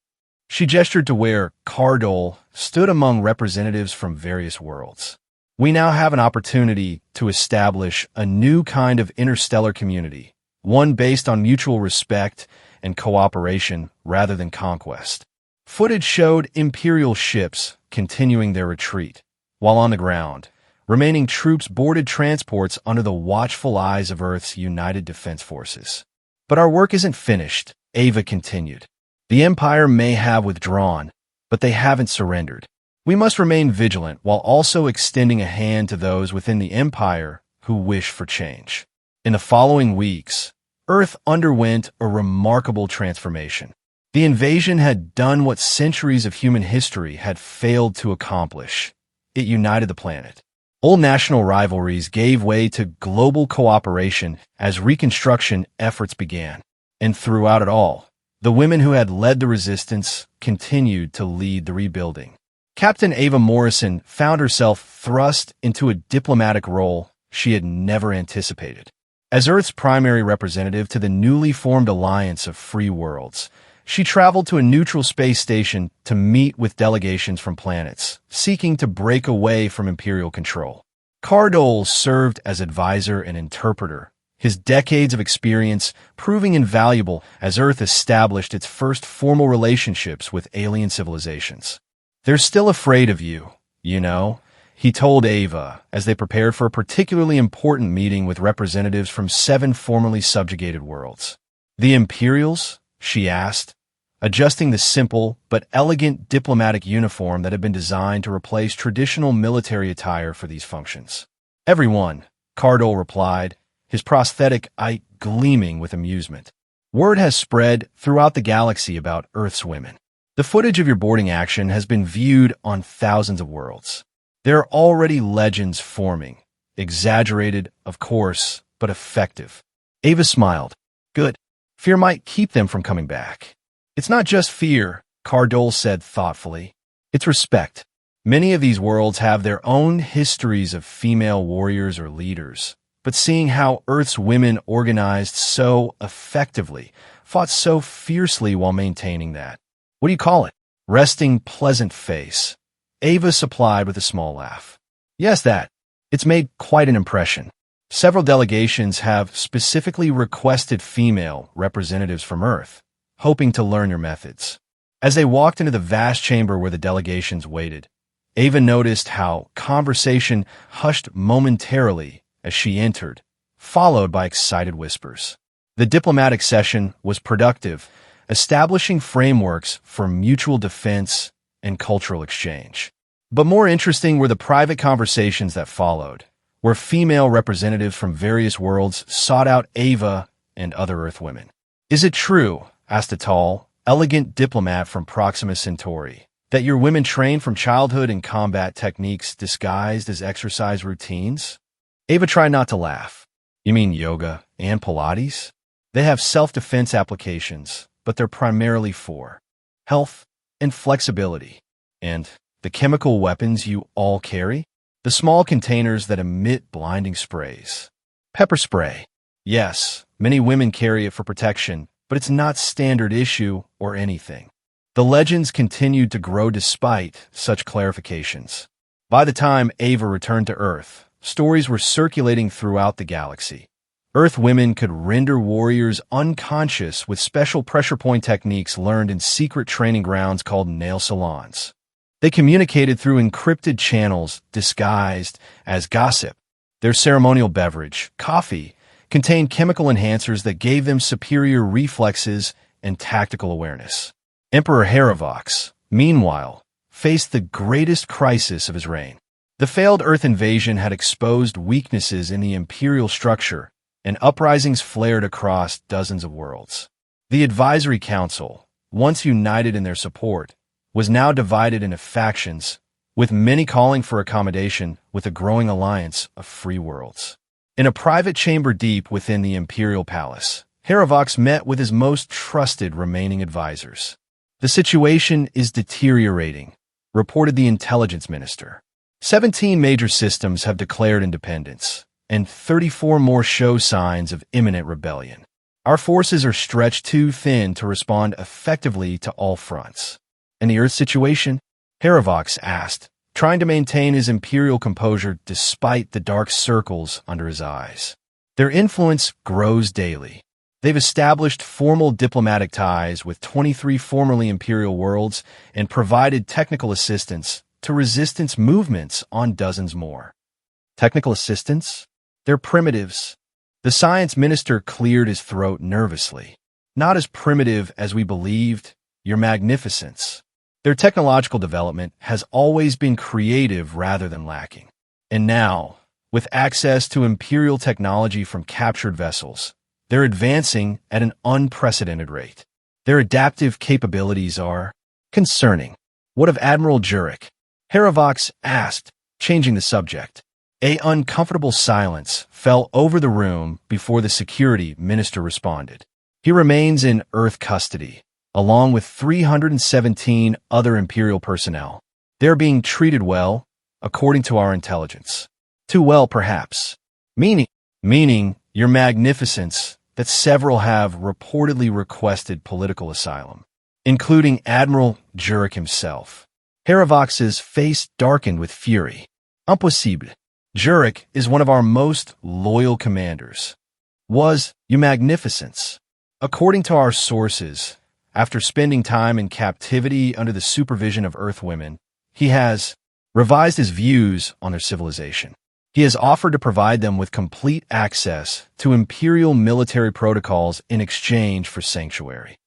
S1: She gestured to where Cardole stood among representatives from various worlds. We now have an opportunity to establish a new kind of interstellar community, one based on mutual respect and cooperation rather than conquest. Footage showed Imperial ships continuing their retreat, while on the ground, Remaining troops boarded transports under the watchful eyes of Earth's United Defense Forces. But our work isn't finished, Ava continued. The Empire may have withdrawn, but they haven't surrendered. We must remain vigilant while also extending a hand to those within the Empire who wish for change. In the following weeks, Earth underwent a remarkable transformation. The invasion had done what centuries of human history had failed to accomplish. It united the planet. Old national rivalries gave way to global cooperation as reconstruction efforts began. And throughout it all, the women who had led the resistance continued to lead the rebuilding. Captain Ava Morrison found herself thrust into a diplomatic role she had never anticipated. As Earth's primary representative to the newly formed Alliance of Free Worlds, she traveled to a neutral space station to meet with delegations from planets, seeking to break away from Imperial control. Cardole served as advisor and interpreter, his decades of experience proving invaluable as Earth established its first formal relationships with alien civilizations. "They're still afraid of you, you know," he told Ava as they prepared for a particularly important meeting with representatives from 7 formerly subjugated worlds. "The Imperials?" she asked, adjusting the simple but elegant diplomatic uniform that had been designed to replace traditional military attire for these functions. "Everyone," Cardole replied, his prosthetic eye gleaming with amusement. "Word has spread throughout the galaxy about Earth's women. The footage of your boarding action has been viewed on thousands of worlds. There are already legends forming, exaggerated, of course, but effective." Ava smiled. "Good. Fear might keep them from coming back." "It's not just fear," Cardole said thoughtfully. "It's respect. Many of these worlds have their own histories of female warriors or leaders, but seeing how Earth's women organized so effectively, fought so fiercely while maintaining that, what do you call it? Resting pleasant face." Ava supplied with a small laugh. "Yes, that. It's made quite an impression. Several delegations have specifically requested female representatives from Earth, hoping to learn your methods." As they walked into the vast chamber where the delegations waited, Ava noticed how conversation hushed momentarily as she entered, followed by excited whispers. The diplomatic session was productive, establishing frameworks for mutual defense and cultural exchange. But more interesting were the private conversations that followed, where female representatives from various worlds sought out Ava and other Earth women. "Is it true," asked a tall, elegant diplomat from Proxima Centauri, "that your women train from childhood in combat techniques disguised as exercise routines?" Ava tried not to laugh. "You mean yoga and Pilates? They have self-defense applications, but they're primarily for health and flexibility. And the chemical weapons you all carry? The small containers that emit blinding sprays. Pepper spray. Yes, many women carry it for protection, but it's not standard issue or anything." The legends continued to grow despite such clarifications. By the time Ava returned to Earth, stories were circulating throughout the galaxy. Earth women could render warriors unconscious with special pressure point techniques learned in secret training grounds called nail salons. They communicated through encrypted channels disguised as gossip. Their ceremonial beverage, coffee, contained chemical enhancers that gave them superior reflexes and tactical awareness. Emperor Heravox, meanwhile, faced the greatest crisis of his reign. The failed Earth invasion had exposed weaknesses in the imperial structure, and uprisings flared across dozens of worlds. The Advisory Council, once united in their support, was now divided into factions, with many calling for accommodation with a growing alliance of free worlds. In a private chamber deep within the Imperial Palace, Heravox met with his most trusted remaining advisors. "The situation is deteriorating," reported the intelligence minister. 17 major systems have declared independence, and 34 more show signs of imminent rebellion. Our forces are stretched too thin to respond effectively to all fronts. "And the Earth situation?" Heravox asked, trying to maintain his imperial composure despite the dark circles under his eyes. "Their influence grows daily. They've established formal diplomatic ties with 23 formerly imperial worlds and provided technical assistance to resistance movements on dozens more. Technical assistants? They're primitives. The science minister cleared his throat nervously. Not as primitive as we believed, Your Magnificence. Their technological development has always been creative rather than lacking. And now, with access to Imperial technology from captured vessels, they're advancing at an unprecedented rate. Their adaptive capabilities are concerning. What of Admiral Jurek? Haravox asked, changing the subject. An uncomfortable silence fell over the room before the security minister responded. He remains in Earth custody, along with 317 other Imperial personnel. They're being treated well, according to our intelligence. Too well, perhaps. Meaning, Your Magnificence, that several have reportedly requested political asylum, including Admiral Jurek himself. Haravox's face darkened with fury. Impossible. Jurek is one of our most loyal commanders. Was, Your Magnificence. According to our sources, after spending time in captivity under the supervision of Earthwomen, he has revised his views on their civilization. He has offered to provide them with complete access to Imperial military protocols in exchange for sanctuary.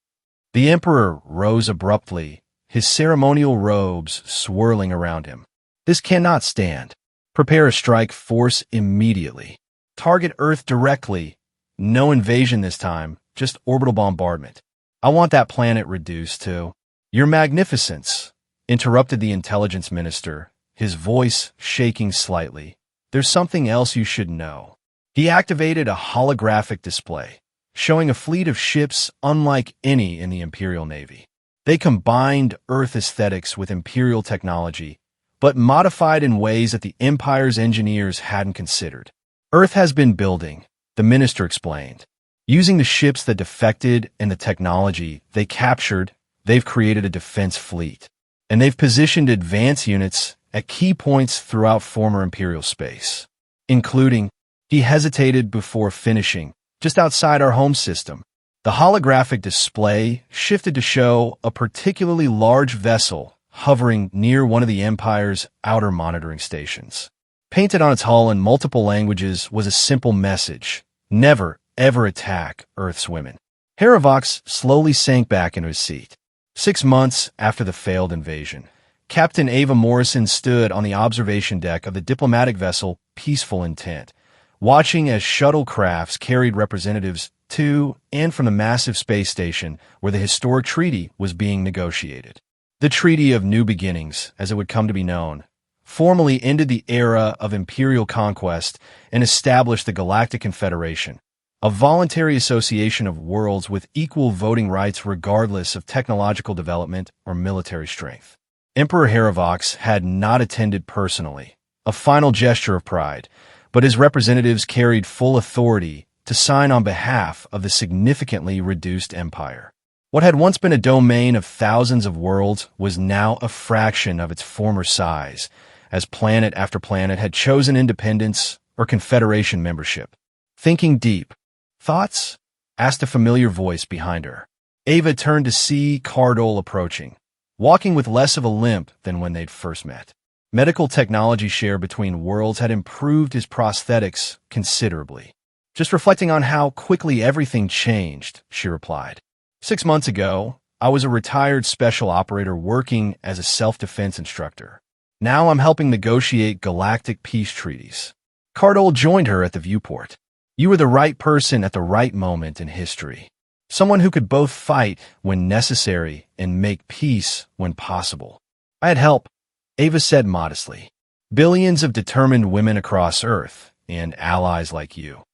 S1: The Emperor rose abruptly, his ceremonial robes swirling around him. This cannot stand. Prepare a strike force immediately. Target Earth directly. No invasion this time, just orbital bombardment. I want that planet reduced to... Your Magnificence, interrupted the intelligence minister, his voice shaking slightly. There's something else you should know. He activated a holographic display, showing a fleet of ships unlike any in the Imperial Navy. They combined Earth aesthetics with Imperial technology, but modified in ways that the Empire's engineers hadn't considered. Earth has been building, the minister explained. Using the ships that defected and the technology they captured, they've created a defense fleet. And they've positioned advance units at key points throughout former Imperial space, including, he hesitated before finishing, just outside our home system. The holographic display shifted to show a particularly large vessel hovering near one of the Empire's outer monitoring stations. Painted on its hull in multiple languages was a simple message: never, ever attack Earth's women. Haravox slowly sank back into his seat. 6 months after the failed invasion, Captain Ava Morrison stood on the observation deck of the diplomatic vessel Peaceful Intent, watching as shuttlecrafts carried representatives to and from the massive space station where the historic treaty was being negotiated. The Treaty of New Beginnings, as it would come to be known, formally ended the era of imperial conquest and established the Galactic Confederation, a voluntary association of worlds with equal voting rights regardless of technological development or military strength. Emperor Haravox had not attended personally, a final gesture of pride, but his representatives carried full authority to sign on behalf of the significantly reduced empire. What had once been a domain of thousands of worlds was now a fraction of its former size, as planet after planet had chosen independence or confederation membership. Thinking deep. Thoughts? Asked a familiar voice behind her. Ava turned to see Cardole approaching, walking with less of a limp than when they'd first met. Medical technology share between worlds had improved his prosthetics considerably. Just reflecting on how quickly everything changed, she replied. 6 months ago, I was a retired special operator working as a self-defense instructor. Now I'm helping negotiate galactic peace treaties. Cardole joined her at the viewport. You were the right person at the right moment in history. Someone who could both fight when necessary and make peace when possible. I had help, Ava said modestly. Billions of determined women across Earth and allies like you.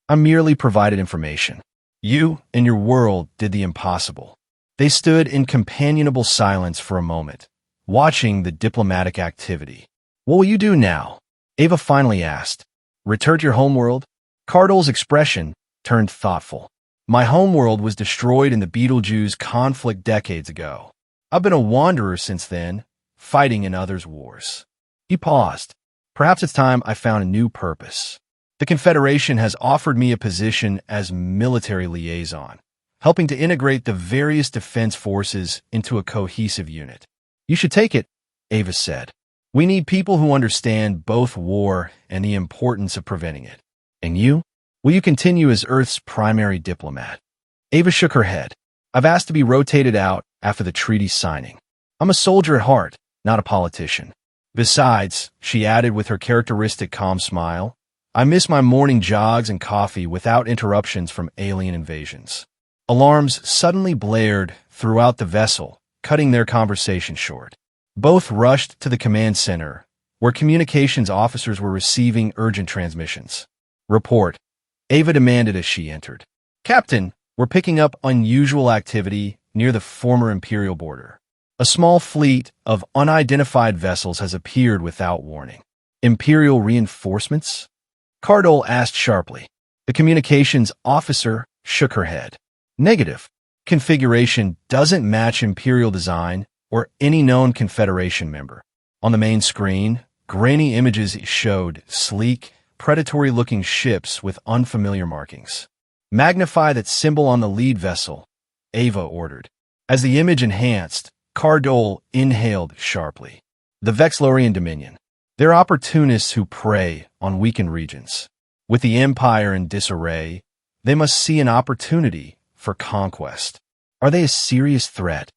S1: I merely provided information. You and your world did the impossible. They stood in companionable silence for a moment, watching the diplomatic activity. What will you do now? Ava finally asked. Return to your homeworld? Cardole's expression turned thoughtful. My homeworld was destroyed in the Beetlejuice conflict decades ago. I've been a wanderer since then, fighting in others' wars. He paused. Perhaps it's time I found a new purpose. The Confederation has offered me a position as military liaison, helping to integrate the various defense forces into a cohesive unit. You should take it, Ava said. We need people who understand both war and the importance of preventing it. And you? Will you continue as Earth's primary diplomat? Ava shook her head. I've asked to be rotated out after the treaty signing. I'm a soldier at heart, not a politician. Besides, she added with her characteristic calm smile, I miss my morning jogs and coffee without interruptions from alien invasions. Alarms suddenly blared throughout the vessel, cutting their conversation short. Both rushed to the command center, where communications officers were receiving urgent transmissions. Report, Ava demanded as she entered. Captain, we're picking up unusual activity near the former Imperial border. A small fleet of unidentified vessels has appeared without warning. Imperial reinforcements? Cardole asked sharply. The communications officer shook her head. Negative. Configuration doesn't match Imperial design or any known Confederation member. On the main screen, grainy images showed sleek, predatory-looking ships with unfamiliar markings. Magnify that symbol on the lead vessel, Ava ordered. As the image enhanced, Cardole inhaled sharply. The Vexlorian Dominion. They're opportunists who prey on weakened regions. With the Empire in disarray, they must see an opportunity for conquest. Are they a serious threat?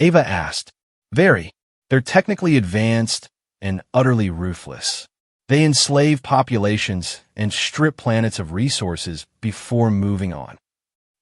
S1: Ava asked. Very. They're technically advanced and utterly ruthless. They enslave populations and strip planets of resources before moving on.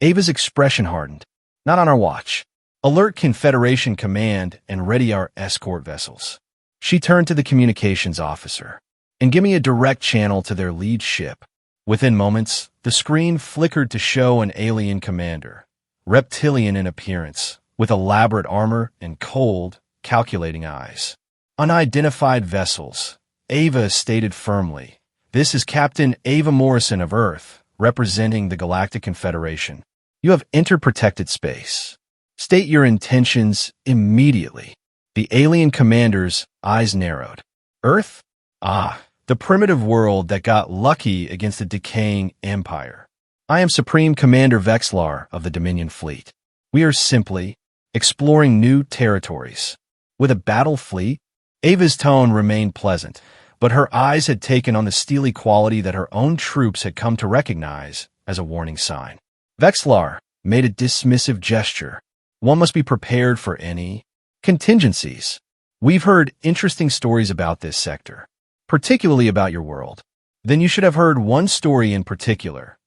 S1: Ava's expression hardened. Not on our watch. Alert Confederation Command and ready our escort vessels. She turned to the communications officer. And give me a direct channel to their lead ship. Within moments, the screen flickered to show an alien commander, reptilian in appearance, with elaborate armor and cold, calculating eyes. Unidentified vessels, Ava stated firmly. This is Captain Ava Morrison of Earth, representing the Galactic Confederation. You have entered protected space. State your intentions immediately. The alien commander's eyes narrowed. Earth? Ah, the primitive world that got lucky against the decaying empire. I am Supreme Commander Vexlar of the Dominion Fleet. We are simply exploring new territories. With a battle fleet? Ava's tone remained pleasant, but her eyes had taken on the steely quality that her own troops had come to recognize as a warning sign. Vexlar made a dismissive gesture. One must be prepared for any contingencies. We've heard interesting stories about this sector, particularly about your world. Then you should have heard one story in particular,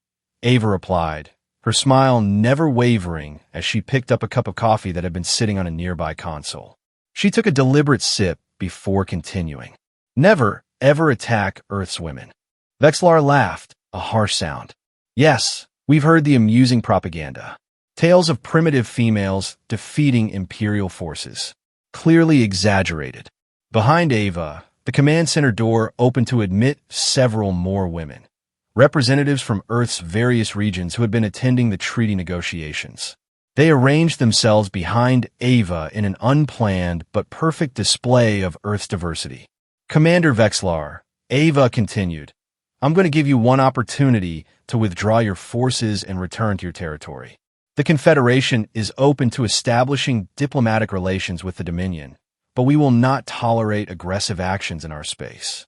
S1: Ava replied, her smile never wavering as she picked up a cup of coffee that had been sitting on a nearby console. She took a deliberate sip before continuing. Never, ever attack Earth's women. Vexlar laughed, a harsh sound. Yes, we've heard the amusing propaganda. Tales of primitive females defeating Imperial forces. Clearly exaggerated. Behind Ava, the command center door opened to admit several more women. Representatives from Earth's various regions who had been attending the treaty negotiations. They arranged themselves behind Ava in an unplanned but perfect display of Earth's diversity. Commander Vexlar, Ava continued, I'm going to give you one opportunity to withdraw your forces and return to your territory. The Confederation is open to establishing diplomatic relations with the Dominion, but we will not tolerate aggressive actions in our space.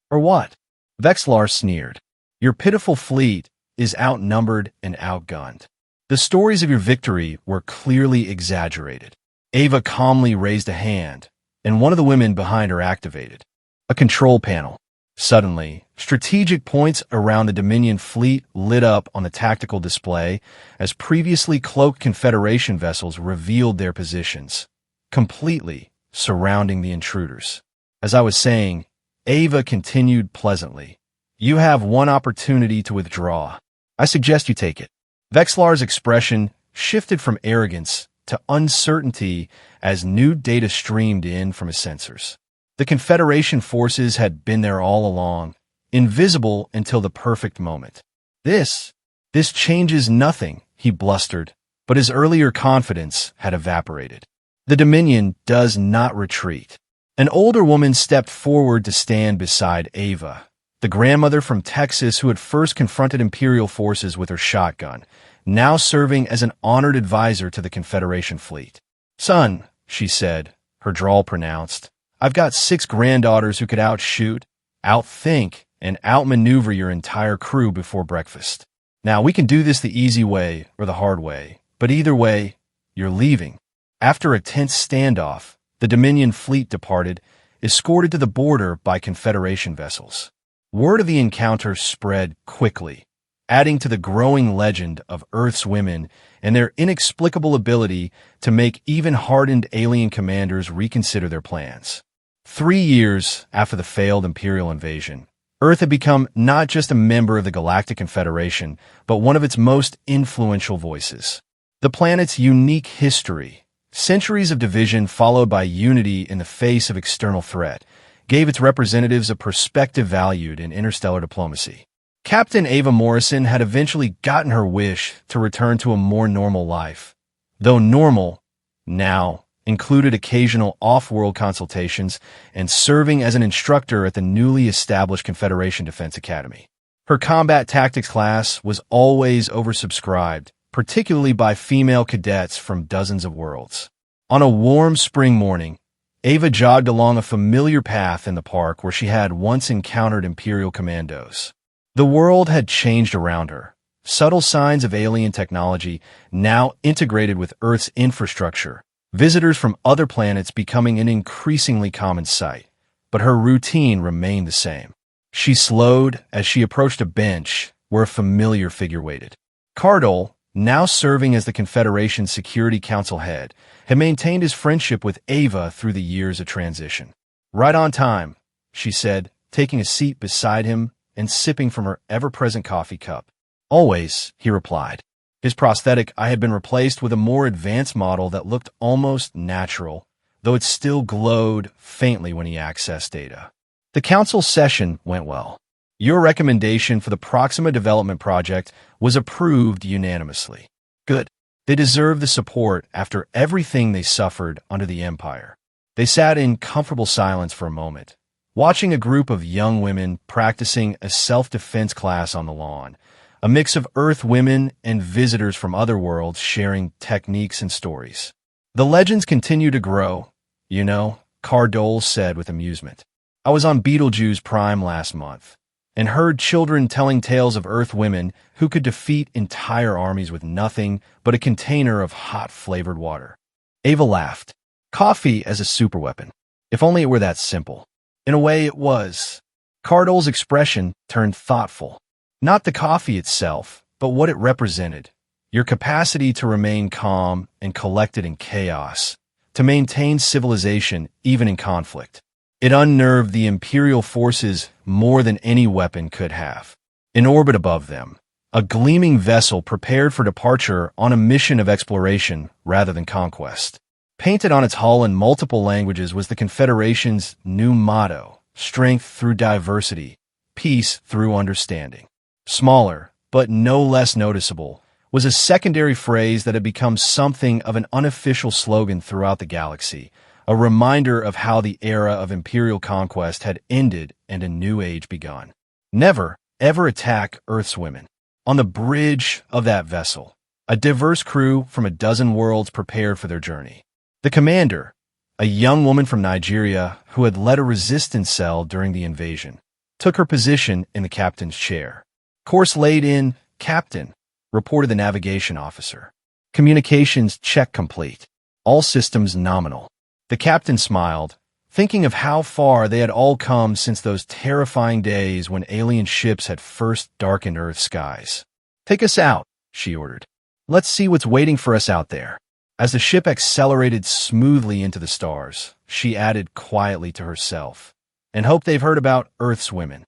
S1: Or what? Vexlar sneered. Your pitiful fleet is outnumbered and outgunned. The stories of your victory were clearly exaggerated. Ava calmly raised a hand, and one of the women behind her activated a control panel. Suddenly, strategic points around the Dominion fleet lit up on the tactical display as previously cloaked Confederation vessels revealed their positions, completely surrounding the intruders. As I was saying, Ava continued pleasantly. You have one opportunity to withdraw. I suggest you take it. Vexlar's expression shifted from arrogance to uncertainty as new data streamed in from his sensors. The Confederation forces had been there all along, invisible until the perfect moment. This changes nothing, he blustered, but his earlier confidence had evaporated. The Dominion does not retreat. An older woman stepped forward to stand beside Ava, the grandmother from Texas who had first confronted Imperial forces with her shotgun, now serving as an honored advisor to the Confederation fleet. Son, she said, her drawl pronounced, I've got 6 granddaughters who could outshoot, outthink, and outmaneuver your entire crew before breakfast. Now, we can do this the easy way or the hard way, but either way, you're leaving." After a tense standoff, the Dominion fleet departed, escorted to the border by Confederation vessels. Word of the encounter spread quickly, adding to the growing legend of Earth's women and their inexplicable ability to make even hardened alien commanders reconsider their plans. 3 years after the failed Imperial invasion, Earth had become not just a member of the Galactic Confederation, but one of its most influential voices. The planet's unique history, centuries of division followed by unity in the face of external threat, gave its representatives a perspective valued in interstellar diplomacy. Captain Ava Morrison had eventually gotten her wish to return to a more normal life, though normal, now, included occasional off-world consultations and serving as an instructor at the newly established Confederation Defense Academy. Her combat tactics class was always oversubscribed, particularly by female cadets from dozens of worlds. On a warm spring morning, Ava jogged along a familiar path in the park where she had once encountered Imperial commandos. The world had changed around her. Subtle signs of alien technology now integrated with Earth's infrastructure, visitors from other planets becoming an increasingly common sight. But her routine remained the same. She slowed as she approached a bench where a familiar figure waited. Cardole, now serving as the Confederation's Security Council head, had maintained his friendship with Ava through the years of transition. "Right on time," she said, taking a seat beside him and sipping from her ever-present coffee cup. "Always," he replied. His prosthetic eye had been replaced with a more advanced model that looked almost natural, though it still glowed faintly when he accessed data. The council session went well. Your recommendation for the Proxima Development Project was approved unanimously. Good. They deserve the support after everything they suffered under the Empire. They sat in comfortable silence for a moment, watching a group of young women practicing a self-defense class on the lawn, a mix of Earth women and visitors from other worlds sharing techniques and stories. "The legends continue to grow, you know," Cardole said with amusement. "I was on Betelgeuse Prime last month and heard children telling tales of Earth women who could defeat entire armies with nothing but a container of hot flavored water." Ava laughed. Coffee as a superweapon. If only it were that simple. In a way, it was. Cardole's expression turned thoughtful. Not the coffee itself, but what it represented. Your capacity to remain calm and collected in chaos, to maintain civilization even in conflict. It unnerved the Imperial forces more than any weapon could have. In orbit above them, a gleaming vessel prepared for departure on a mission of exploration rather than conquest. Painted on its hull in multiple languages was the Confederation's new motto, "Strength through diversity, peace through understanding." Smaller, but no less noticeable, was a secondary phrase that had become something of an unofficial slogan throughout the galaxy, a reminder of how the era of Imperial conquest had ended and a new age begun. Never, ever attack Earth's women. On the bridge of that vessel, a diverse crew from a dozen worlds prepared for their journey. The commander, a young woman from Nigeria who had led a resistance cell during the invasion, took her position in the captain's chair. "Course laid in, Captain," reported the navigation officer. "Communications check complete. All systems nominal." The captain smiled, thinking of how far they had all come since those terrifying days when alien ships had first darkened Earth's skies. "Take us out," she ordered. "Let's see what's waiting for us out there." As the ship accelerated smoothly into the stars, she added quietly to herself, "And hope they've heard about Earth's women."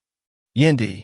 S1: "Yendi,"